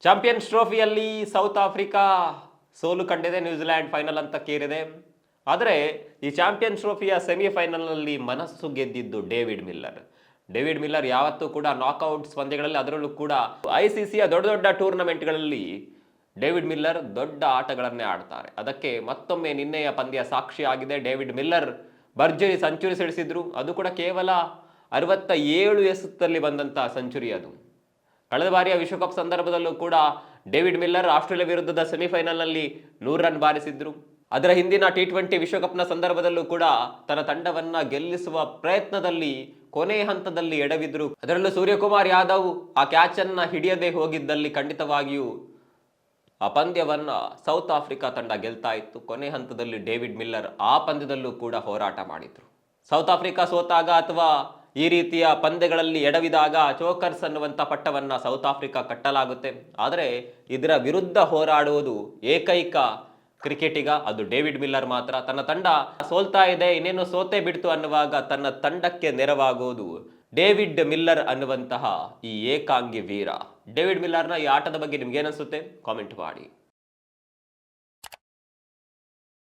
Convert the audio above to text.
Champions ಟ್ರೋಫಿಯಲ್ಲಿ south Africa ಸೋಲು ಕಂಡಿದೆ, New Zealand final ಅಂತ ಕೇರಿದೆ. ಆದರೆ ಈ ಚಾಂಪಿಯನ್ಸ್ ಟ್ರೋಫಿಯ ಸೆಮಿಫೈನಲ್ನಲ್ಲಿ ಮನಸ್ಸು ಗೆದ್ದಿದ್ದು ಡೇವಿಡ್ ಮಿಲ್ಲರ್. ಡೇವಿಡ್ ಮಿಲ್ಲರ್ ಯಾವತ್ತೂ ಕೂಡ ನಾಕ್ಔಟ್ಸ್ ಪಂದ್ಯಗಳಲ್ಲಿ, ಅದರಲ್ಲೂ ಕೂಡ ICCಯ ದೊಡ್ಡ ದೊಡ್ಡ ಟೂರ್ನಮೆಂಟ್ಗಳಲ್ಲಿ ಡೇವಿಡ್ ಮಿಲ್ಲರ್ ದೊಡ್ಡ ಆಟಗಳನ್ನೇ ಆಡ್ತಾರೆ. ಅದಕ್ಕೆ ಮತ್ತೊಮ್ಮೆ ನಿನ್ನೆಯ ಪಂದ್ಯ ಸಾಕ್ಷಿಯಾಗಿದೆ. ಡೇವಿಡ್ ಮಿಲ್ಲರ್ ಭರ್ಜರಿ ಸೆಂಚುರಿ ಸಿಡಿಸಿದ್ರು. ಅದು ಕೂಡ ಕೇವಲ 67 ಎಸೆತದಲ್ಲಿ ಬಂದಂಥ ಸೆಂಚುರಿ ಅದು. ಕಳೆದ ಬಾರಿಯ ವಿಶ್ವಕಪ್ ಸಂದರ್ಭದಲ್ಲೂ ಕೂಡ ಡೇವಿಡ್ ಮಿಲ್ಲರ್ ಆಸ್ಟ್ರೇಲಿಯಾ ವಿರುದ್ಧದ ಸೆಮಿಫೈನಲ್ನಲ್ಲಿ 100 ರನ್ ಬಾರಿಸಿದ್ರು. ಅದರ ಹಿಂದಿನ T20 ವಿಶ್ವಕಪ್ನ ಸಂದರ್ಭದಲ್ಲೂ ಕೂಡ ತನ್ನ ತಂಡವನ್ನ ಗೆಲ್ಲಿಸುವ ಪ್ರಯತ್ನದಲ್ಲಿ ಕೊನೆ ಹಂತದಲ್ಲಿ ಎಡವಿದ್ರು. ಅದರಲ್ಲೂ ಸೂರ್ಯಕುಮಾರ್ ಯಾದವ್ ಆ ಕ್ಯಾಚ್ ಅನ್ನ ಹಿಡಿಯದೆ ಹೋಗಿದ್ದಲ್ಲಿ ಖಂಡಿತವಾಗಿಯೂ ಆ ಪಂದ್ಯವನ್ನ ಸೌತ್ ಆಫ್ರಿಕಾ ತಂಡ ಗೆಲ್ತಾ ಇತ್ತು. ಕೊನೆ ಹಂತದಲ್ಲಿ ಡೇವಿಡ್ ಮಿಲ್ಲರ್ ಆ ಪಂದ್ಯದಲ್ಲೂ ಕೂಡ ಹೋರಾಟ ಮಾಡಿದ್ರು. ಸೌತ್ ಆಫ್ರಿಕಾ ಸೋತಾಗ ಅಥವಾ ಈ ರೀತಿಯ ಪಂದ್ಯಗಳಲ್ಲಿ ಎಡವಿದಾಗ ಚೋಕರ್ಸ್ ಅನ್ನುವಂಥ ಪಟ್ಟವನ್ನ ಸೌತ್ ಆಫ್ರಿಕಾ ಕಟ್ಟಲಾಗುತ್ತೆ. ಆದರೆ ಇದರ ವಿರುದ್ಧ ಹೋರಾಡುವುದು ಏಕೈಕ ಕ್ರಿಕೆಟಿಗ, ಅದು ಡೇವಿಡ್ ಮಿಲ್ಲರ್ ಮಾತ್ರ. ತನ್ನ ತಂಡ ಸೋಲ್ತಾ ಇದೆ, ಇನ್ನೇನು ಸೋತೆ ಬಿಡ್ತು ಅನ್ನುವಾಗ ತನ್ನ ತಂಡಕ್ಕೆ ನೆರವಾಗುವುದು ಡೇವಿಡ್ ಮಿಲ್ಲರ್ ಅನ್ನುವಂತಹ ಈ ಏಕಾಂಗಿ ವೀರ. ಡೇವಿಡ್ ಮಿಲ್ಲರ್ನ ಈ ಆಟದ ಬಗ್ಗೆ ನಿಮ್ಗೆ ಏನಿಸುತ್ತೆ ಕಾಮೆಂಟ್ ಮಾಡಿ.